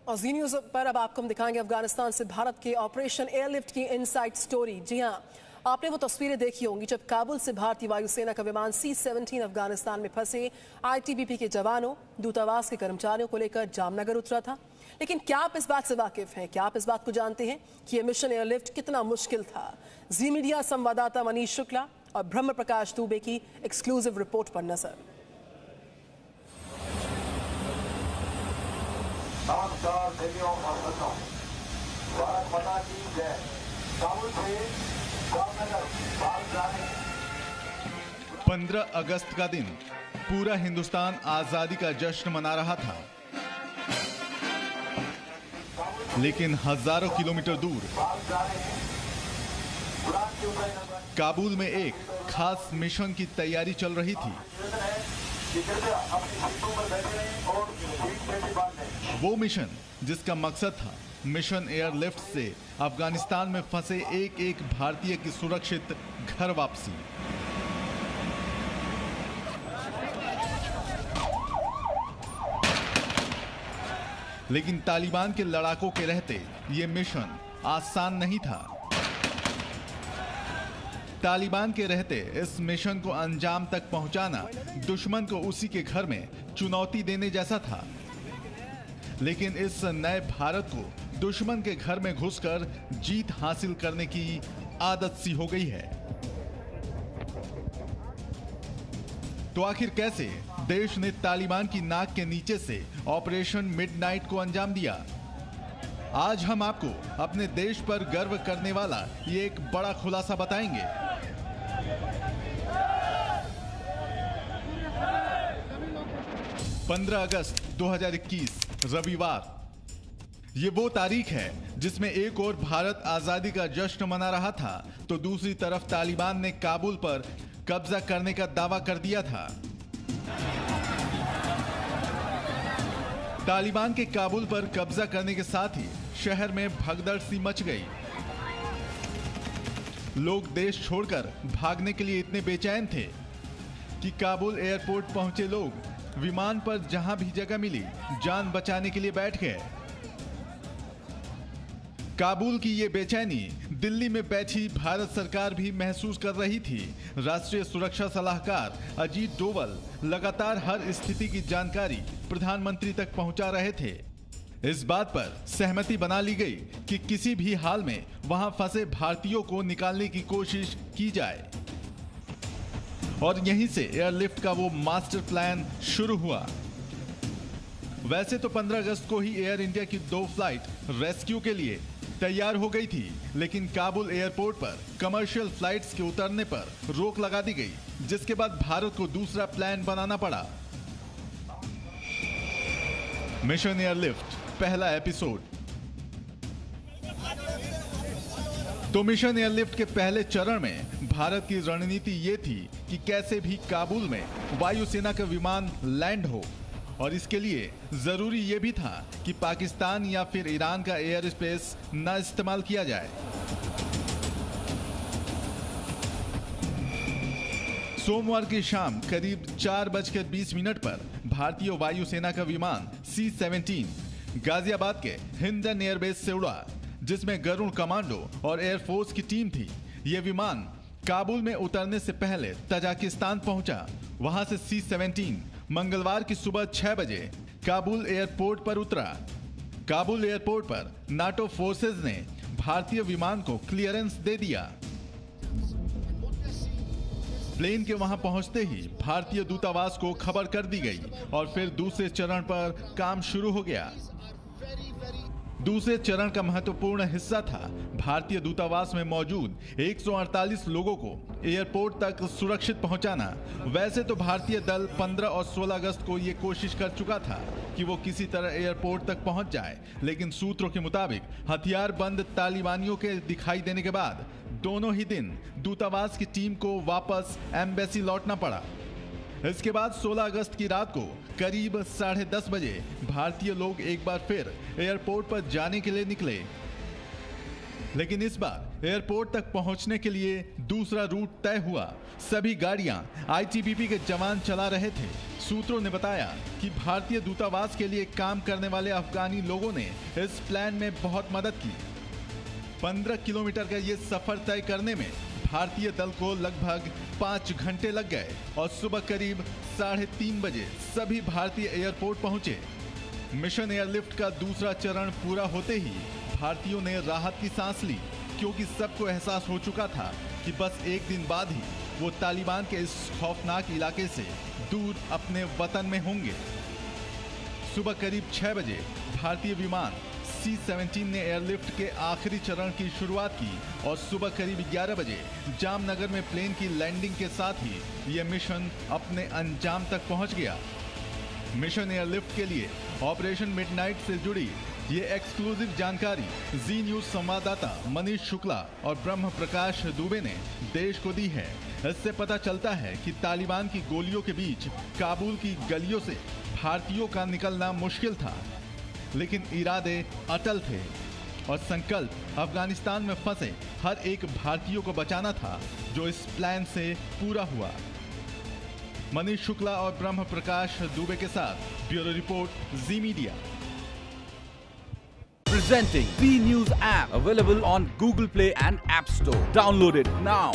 और जी न्यूज पर अब आपको हम दिखाएंगे अफगानिस्तान से भारत के ऑपरेशन एयरलिफ्ट की इनसाइड स्टोरी। जी हां, आपने वो तस्वीरें देखी होंगी जब काबुल से भारतीय वायुसेना का विमान C-17 अफगानिस्तान में फंसे ITBP के जवानों, दूतावास के कर्मचारियों को लेकर जामनगर उतरा था। लेकिन क्या आप इस बात से वाकिफ हैं, क्या आप इस बात को जानते हैं कि यह मिशन एयरलिफ्ट कितना मुश्किल था? जी मीडिया संवाददाता मनीष शुक्ला और ब्रह्म प्रकाश दुबे की एक्सक्लूसिव रिपोर्ट पर नजर। नमस्कार देवियों और बहनों, भारत माता की जय। काबुल से जामनगर भारत जाने 15 अगस्त का दिन पूरा हिंदुस्तान आजादी का जश्न मना रहा था, लेकिन हजारों किलोमीटर दूर काबुल में एक खास मिशन की तैयारी चल रही थी। वो मिशन जिसका मकसद था मिशन एयरलिफ्ट से अफगानिस्तान में फंसे एक एक भारतीय की सुरक्षित घर वापसी। लेकिन तालिबान के लड़ाकों के रहते ये मिशन आसान नहीं था। तालिबान के रहते इस मिशन को अंजाम तक पहुंचाना दुश्मन को उसी के घर में चुनौती देने जैसा था। लेकिन इस नए भारत को दुश्मन के घर में घुसकर जीत हासिल करने की आदत सी हो गई है। तो आखिर कैसे देश ने तालिबान की नाक के नीचे से ऑपरेशन मिडनाइट को अंजाम दिया? आज हम आपको अपने देश पर गर्व करने वाला ये एक बड़ा खुलासा बताएंगे। पंद्रह अगस्त 2021 रविवार, ये वो तारीख है जिसमें एक ओर भारत आजादी का जश्न मना रहा था तो दूसरी तरफ तालिबान ने काबुल पर कब्जा करने का दावा कर दिया था। तालिबान के काबुल पर कब्जा करने के साथ ही शहर में भगदड़ सी मच गई। लोग देश छोड़कर भागने के लिए इतने बेचैन थे कि काबुल एयरपोर्ट पहुंचे लोग विमान पर जहां भी जगह मिली जान बचाने के लिए बैठ गए। काबुल की ये बेचैनी दिल्ली में बैठी भारत सरकार भी महसूस कर रही थी। राष्ट्रीय सुरक्षा सलाहकार अजीत डोवल लगातार हर स्थिति की जानकारी प्रधानमंत्री तक पहुंचा रहे थे। इस बात पर सहमति बना ली गई कि किसी भी हाल में वहां फंसे भारतीयों को निकालने की कोशिश की जाए। और यहीं से एयरलिफ्ट का वो मास्टर प्लान शुरू हुआ। वैसे तो 15 अगस्त को ही एयर इंडिया की 2 फ्लाइट रेस्क्यू के लिए तैयार हो गई थी, लेकिन काबुल एयरपोर्ट पर कमर्शियल फ्लाइट्स के उतरने पर रोक लगा दी गई, जिसके बाद भारत को दूसरा प्लान बनाना पड़ा। मिशन एयरलिफ्ट पहला एपिसोड। तो मिशन एयरलिफ्ट के पहले चरण में भारत की रणनीति ये थी कि कैसे भी काबुल में वायुसेना का विमान लैंड हो, और इसके लिए जरूरी ये भी था कि पाकिस्तान या फिर ईरान का एयर स्पेस न इस्तेमाल किया जाए। सोमवार की शाम करीब 4:20 पर भारतीय वायुसेना का विमान C-17 गाजियाबाद के हिंडन एयरबेस से उड़ा, जिसमें गरुड़ कमांडो और एयरफोर्स की टीम थी। यह विमान काबुल में उतरने से पहले तजाकिस्तान पहुंचा। वहां से C-17 मंगलवार की सुबह 6 बजे काबुल एयरपोर्ट पर उतरा। काबुल एयरपोर्ट पर नाटो फोर्सेज ने भारतीय विमान को क्लियरेंस दे दिया। प्लेन के वहां पहुंचते ही भारतीय दूतावास को खबर कर दी गई और फिर दूसरे चरण पर काम शुरू हो गया। दूसरे चरण का महत्वपूर्ण हिस्सा था भारतीय दूतावास में मौजूद 148 लोगों को एयरपोर्ट तक सुरक्षित पहुंचाना। वैसे तो भारतीय दल 15 और 16 अगस्त को यह कोशिश कर चुका था कि वो किसी तरह एयरपोर्ट तक पहुंच जाए, लेकिन सूत्रों के मुताबिक हथियार बंद तालिबानियों के दिखाई देने के बाद दोनों ही दिन दूतावास की टीम को वापस एम्बेसी लौटना पड़ा। इसके बाद 16 अगस्त की रात को करीब 10:30 बजे भारतीय लोग एक बार फिर एयरपोर्ट पर जाने के लिए निकले। लेकिन इस बार एयरपोर्ट तक पहुंचने के लिए दूसरा रूट तय हुआ। सभी गाड़ियां आईटीबीपी के जवान चला रहे थे। सूत्रों ने बताया कि भारतीय दूतावास के लिए काम करने वाले अफगानी लोगों ने इस प्लान में बहुत मदद की। 15 किलोमीटर का ये सफर तय करने में भारतीय दल को लगभग 5 घंटे लग गए और सुबह करीब 3:30 बजे सभी भारतीय एयरपोर्ट पहुंचे। मिशन एयरलिफ्ट का दूसरा चरण पूरा होते ही भारतीयों ने राहत की सांस ली, क्योंकि सबको एहसास हो चुका था कि बस एक दिन बाद ही वो तालिबान के इस खौफनाक इलाके से दूर अपने वतन में होंगे। सुबह करीब 6 बजे भारतीय विमान C-17 ने एयरलिफ्ट के आखिरी चरण की शुरुआत की और सुबह करीब 11 बजे जामनगर में प्लेन की लैंडिंग के साथ ही यह मिशन अपने अंजाम तक पहुंच गया। मिशन एयरलिफ्ट के लिए ऑपरेशन मिडनाइट से जुड़ी ये एक्सक्लूसिव जानकारी जी न्यूज संवाददाता मनीष शुक्ला और ब्रह्म प्रकाश दुबे ने देश को दी है। इससे पता चलता है कि तालिबान की गोलियों के बीच काबुल की गलियों से भारतीयों का निकलना मुश्किल था, लेकिन इरादे अटल थे और संकल्प अफगानिस्तान में फंसे हर एक भारतीय को बचाना था, जो इस प्लान से पूरा हुआ। मनीष शुक्ला और ब्रह्म प्रकाश दुबे के साथ bureau report ji media. Presenting Z News app, available on Google Play and App Store. Download it now.